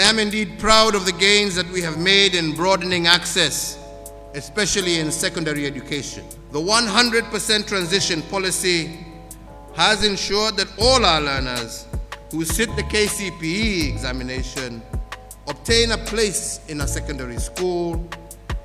I am indeed proud of the gains that we have made in broadening access, especially in secondary education. The 100% transition policy has ensured that all our learners who sit the KCPE examination obtain a place in a secondary school,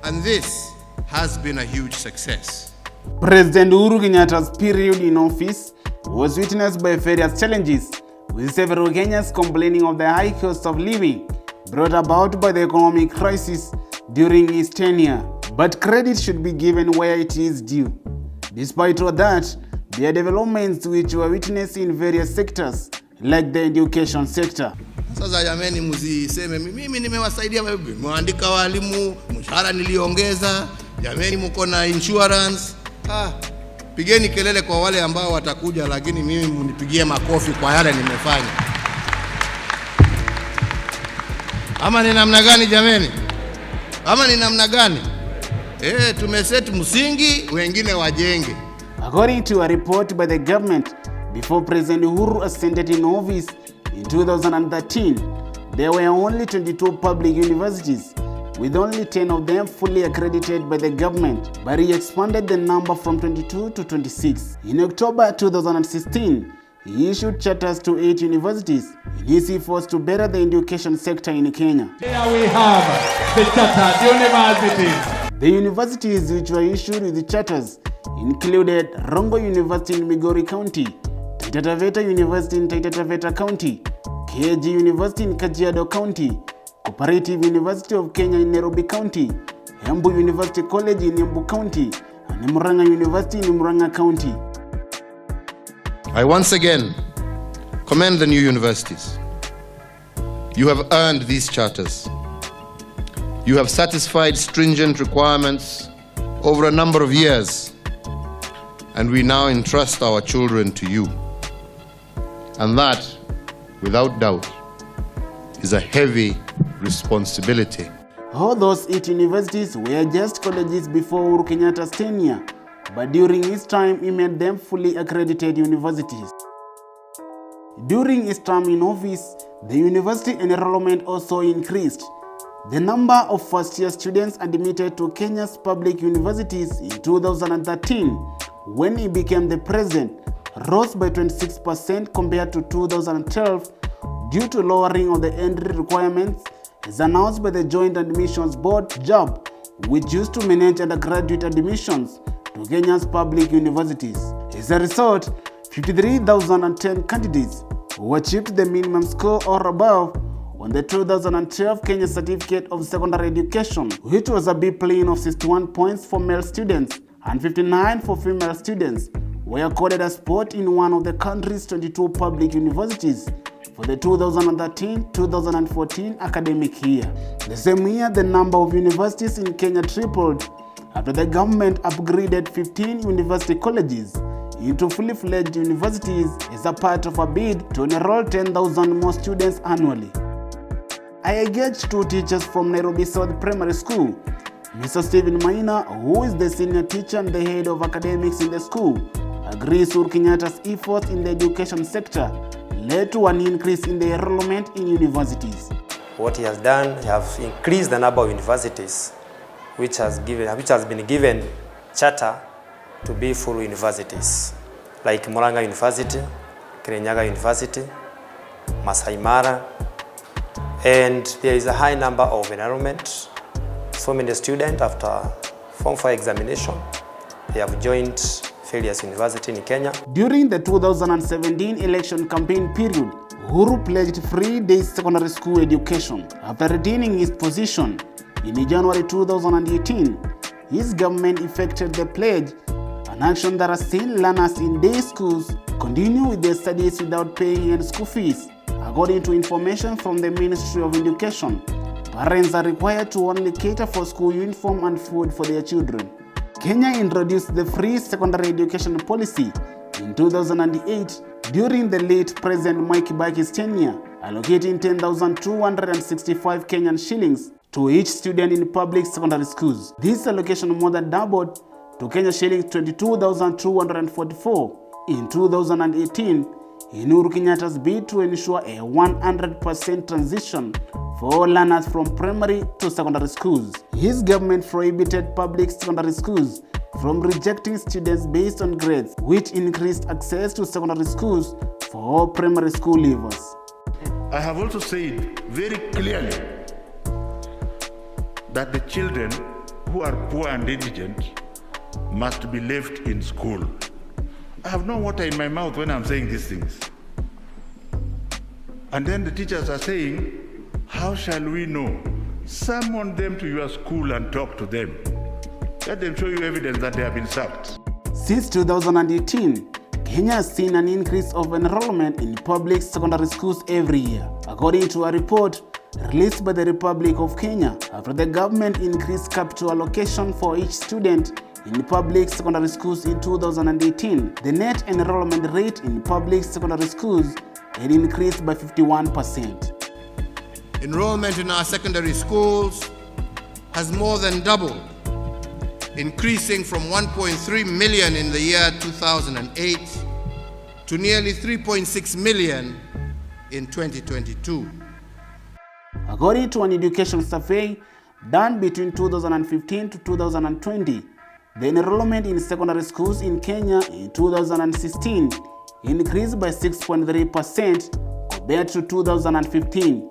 and this has been a huge success. President Uhuru Kenyatta's period in office was witnessed by various challenges, with several Kenyans complaining of the high cost of living brought about by the economic crisis during his tenure. But credit should be given where it is due. Despite all that, there are developments which were witnessed in various sectors, like the education sector. Sasa jameni, msiseme mimi nimewasaidia, muandika walimu, mshahara niliongeza, jameni mko na insurance. Pigeni kelele kwa wale ambao watakuja, lakini mimi mnipigie makofi kwa yale nimefanya. Ama ni namna gani jameni? Ama ni namna gani? Tumeset msingi, wengine wajenge. According to a report by the government, before President Uhuru ascended in office in 2013, there were only 22 public universities, with only 10 of them fully accredited by the government, but he expanded the number from 22 to 26. In October 2016, he issued charters to 8 universities in his efforts to better the education sector in Kenya. Here we have the charter universities. The universities which were issued with the charters included Rongo University in Migori County, Taita Taveta University in Taita Taveta County, KG University in Kajiado County, Cooperative University of Kenya in Nairobi County, Embu University College in Embu County, and Murang'a University in Murang'a County. I once again commend the new universities. You have earned these charters. You have satisfied stringent requirements over a number of years, and we now entrust our children to you. And that, without doubt, is a heavy responsibility. All those 8 universities were just colleges before Uhuru Kenyatta's tenure, but during his time he made them fully accredited universities. During his term in office, the university enrollment also increased. The number of first-year students admitted to Kenya's public universities in 2013, when he became the president, rose by 26% compared to 2012 due to lowering of the entry requirements, as announced by the Joint Admissions Board (JAB), which used to manage undergraduate admissions to Kenya's public universities. As a result, 53,010 candidates who achieved the minimum score or above on the 2012 Kenya Certificate of Secondary Education, which was a B plane of 61 points for male students and 59 for female students, were accorded a spot in one of the country's 22 public universities for the 2013-2014 academic year. The same year, the number of universities in Kenya tripled after the government upgraded 15 university colleges into fully fledged universities as a part of a bid to enroll 10,000 more students annually. I engaged 2 teachers from Nairobi South Primary School. Mr. Stephen Maina, who is the senior teacher and the head of academics in the school, agrees Uhuru Kenyatta's efforts in the education sector led to an increase in the enrollment in universities. What he has done, he has increased the number of universities which has been given charter to be full universities, like Murang'a University, KENYATTA University, Masai Mara, and there is a high number of enrollment. So many students after Form 4 examination, they have joined various universities in Kenya. During the 2017 election campaign period, Uhuru pledged free-day secondary school education. After retaining his position in January 2018, his government effected the pledge, an action that has seen learners in day schools continue with their studies without paying any school fees. According to information from the Ministry of Education, parents are required to only cater for school uniform and food for their children. Kenya introduced the free secondary education policy in 2008 during the late President Mwai Kibaki's tenure, allocating 10,265 Kenyan shillings to each student in public secondary schools. This allocation more than doubled to Kenya shillings 22,244 in 2018 in Uhuru Kenyatta's bid to ensure a 100% transition for all learners from primary to secondary schools. His government prohibited public secondary schools from rejecting students based on grades, which increased access to secondary schools for all primary school leavers. I have also said very clearly that the children who are poor and indigent must be left in school. I have no water in my mouth when I'm saying these things. And then the teachers are saying, how shall we know? Summon them to your school and talk to them. Let them show you evidence that they have been sacked. Since 2018, Kenya has seen an increase of enrollment in public secondary schools every year, according to a report released by the Republic of Kenya after the government increased capital allocation for each student in public secondary schools in 2018. The net enrollment rate in public secondary schools had increased by 51%. Enrollment in our secondary schools has more than doubled, increasing from 1.3 million in the year 2008 to nearly 3.6 million in 2022. According to an education survey done between 2015 to 2020, the enrollment in secondary schools in Kenya in 2016 increased by 6.3% compared to 2015.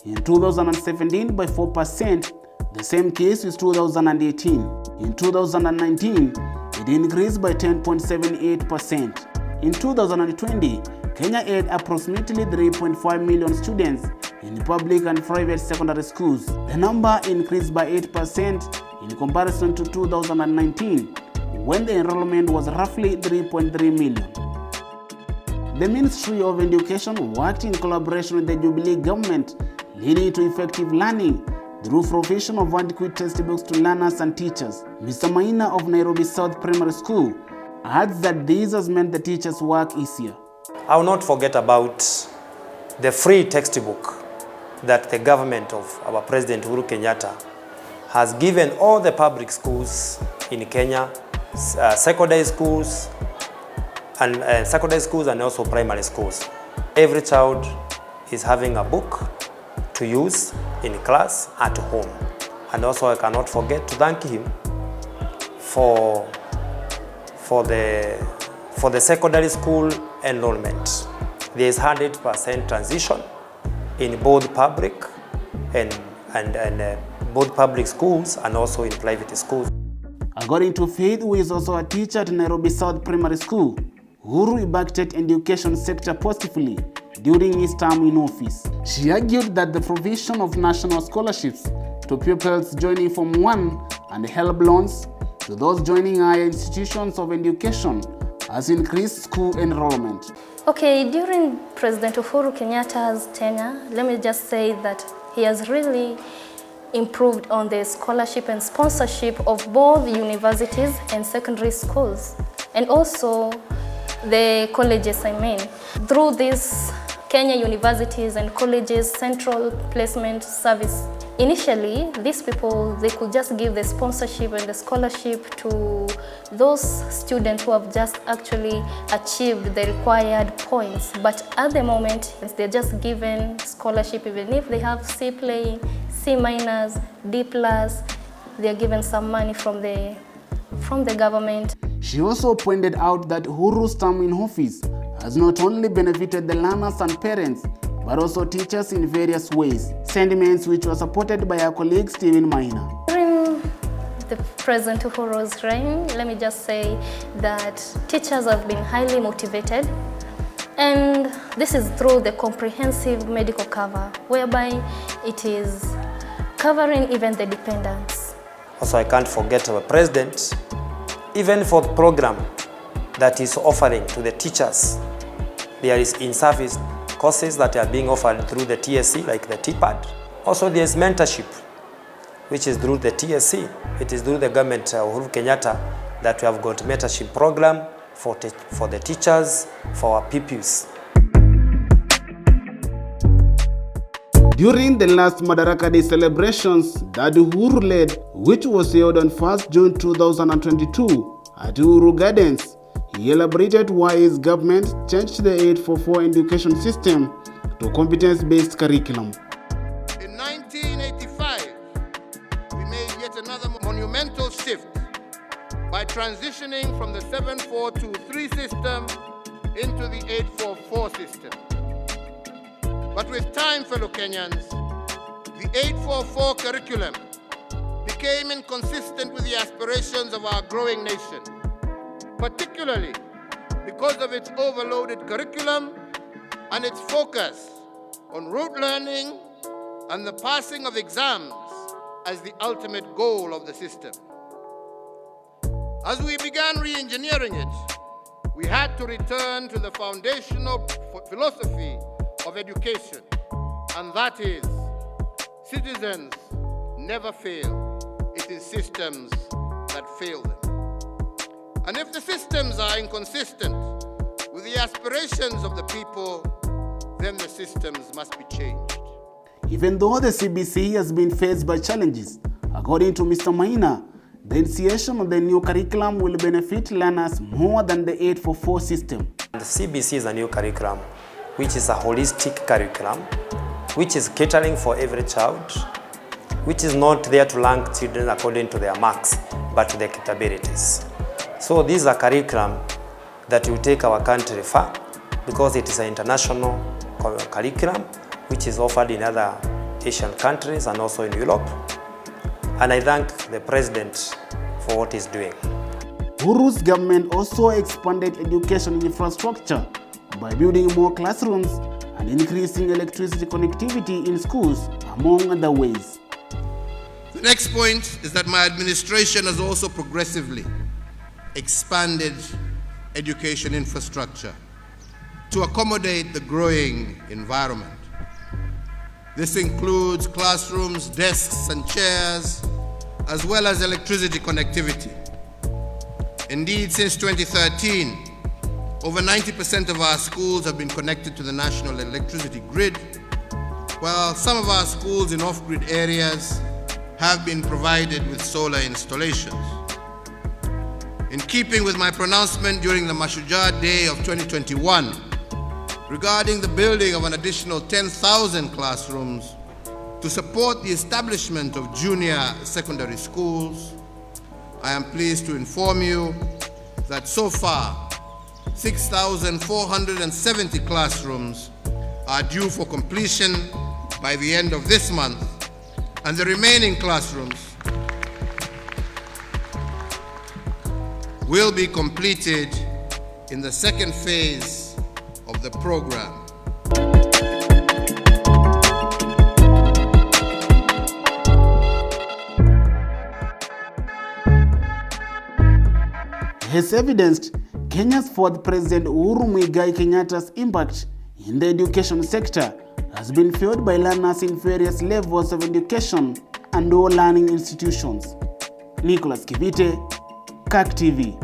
In 2017 by 4%, the same case is 2018. In 2019, it increased by 10.78%. In 2020, Kenya had approximately 3.5 million students in public and private secondary schools. The number increased by 8% in comparison to 2019, when the enrollment was roughly 3.3 million. The Ministry of Education worked in collaboration with the Jubilee government, leading to effective learning through provision of adequate textbooks to learners and teachers. Mr. Maina of Nairobi South Primary School adds that this has meant the teachers' work easier. I will not forget about the free textbook that the government of our President Uhuru Kenyatta has given all the public schools in Kenya, secondary schools and also primary schools. Every child is having a book to use in class at home. And also I cannot forget to thank him for the secondary school enrollment. There is 100% transition in both public and both public schools and also in private schools. According to Faith, who is also a teacher at Nairobi South Primary School, Uhuru impacted education sector positively during his term in office. She argued that the provision of national scholarships to pupils joining Form 1 and HELB loans to those joining higher institutions of education has increased school enrollment. Okay, during President Uhuru Kenyatta's tenure, let me just say that he has really improved on the scholarship and sponsorship of both universities and secondary schools, and also the colleges, through this Kenya Universities and Colleges Central Placement Service. Initially, these people, they could just give the sponsorship and the scholarship to those students who have just actually achieved the required points. But at the moment, they're just given scholarship even if they have C playing, C minus, D plus, they're given some money from the government. She also pointed out that Uhuru's term in office has not only benefited the learners and parents, but also teachers in various ways, sentiments which were supported by our colleague Stephen Maina. During the President Uhuru's reign, let me just say that teachers have been highly motivated, and this is through the comprehensive medical cover, whereby it is covering even the dependents. Also, I can't forget our president, even for the program that is offering to the teachers. There is in-service courses that are being offered through the TSC, like the TPAD. Also, there is mentorship, which is through the TSC. It is through the government, Uhuru Kenyatta, that we have got mentorship program for the teachers, for our pupils. During the last Madaraka Day celebrations that Uhuru led, which was held on 1st June 2022 at Uhuru Gardens, he elaborated why his government changed the 844 education system to competence-based curriculum. In 1985, we made yet another monumental shift by transitioning from the 7423 system into the 844 system. But with time, fellow Kenyans, the 844 curriculum became inconsistent with the aspirations of our growing nation, particularly because of its overloaded curriculum and its focus on rote learning and the passing of exams as the ultimate goal of the system. As we began re-engineering it, we had to return to the foundational philosophy of education, and that is, citizens never fail. It is systems that fail them. And if the systems are inconsistent with the aspirations of the people, then the systems must be changed. Even though the CBC has been faced by challenges, according to Mr. Maina, the initiation of the new curriculum will benefit learners more than the 844 system. The CBC is a new curriculum, which is a holistic curriculum, which is catering for every child, which is not there to rank children according to their marks, but to their capabilities. So this is a curriculum that will take our country far, because it is an international curriculum, which is offered in other Asian countries and also in Europe. And I thank the President for what he's doing. Uhuru's government also expanded education infrastructure by building more classrooms and increasing electricity connectivity in schools, among other ways. The next point is that my administration has also progressively expanded education infrastructure to accommodate the growing environment. This includes classrooms, desks, and chairs, as well as electricity connectivity. Indeed, since 2013, over 90% of our schools have been connected to the national electricity grid, while some of our schools in off-grid areas have been provided with solar installations. In keeping with my pronouncement during the Mashujaa Day of 2021, regarding the building of an additional 10,000 classrooms to support the establishment of junior secondary schools, I am pleased to inform you that so far, 6,470 classrooms are due for completion by the end of this month, and the remaining classrooms will be completed in the second phase of the program. Has evidenced Kenya's fourth President Uhuru Kenyatta's impact in the education sector has been felt by learners in various levels of education and all learning institutions. Nicholas Kivite, KAK TV.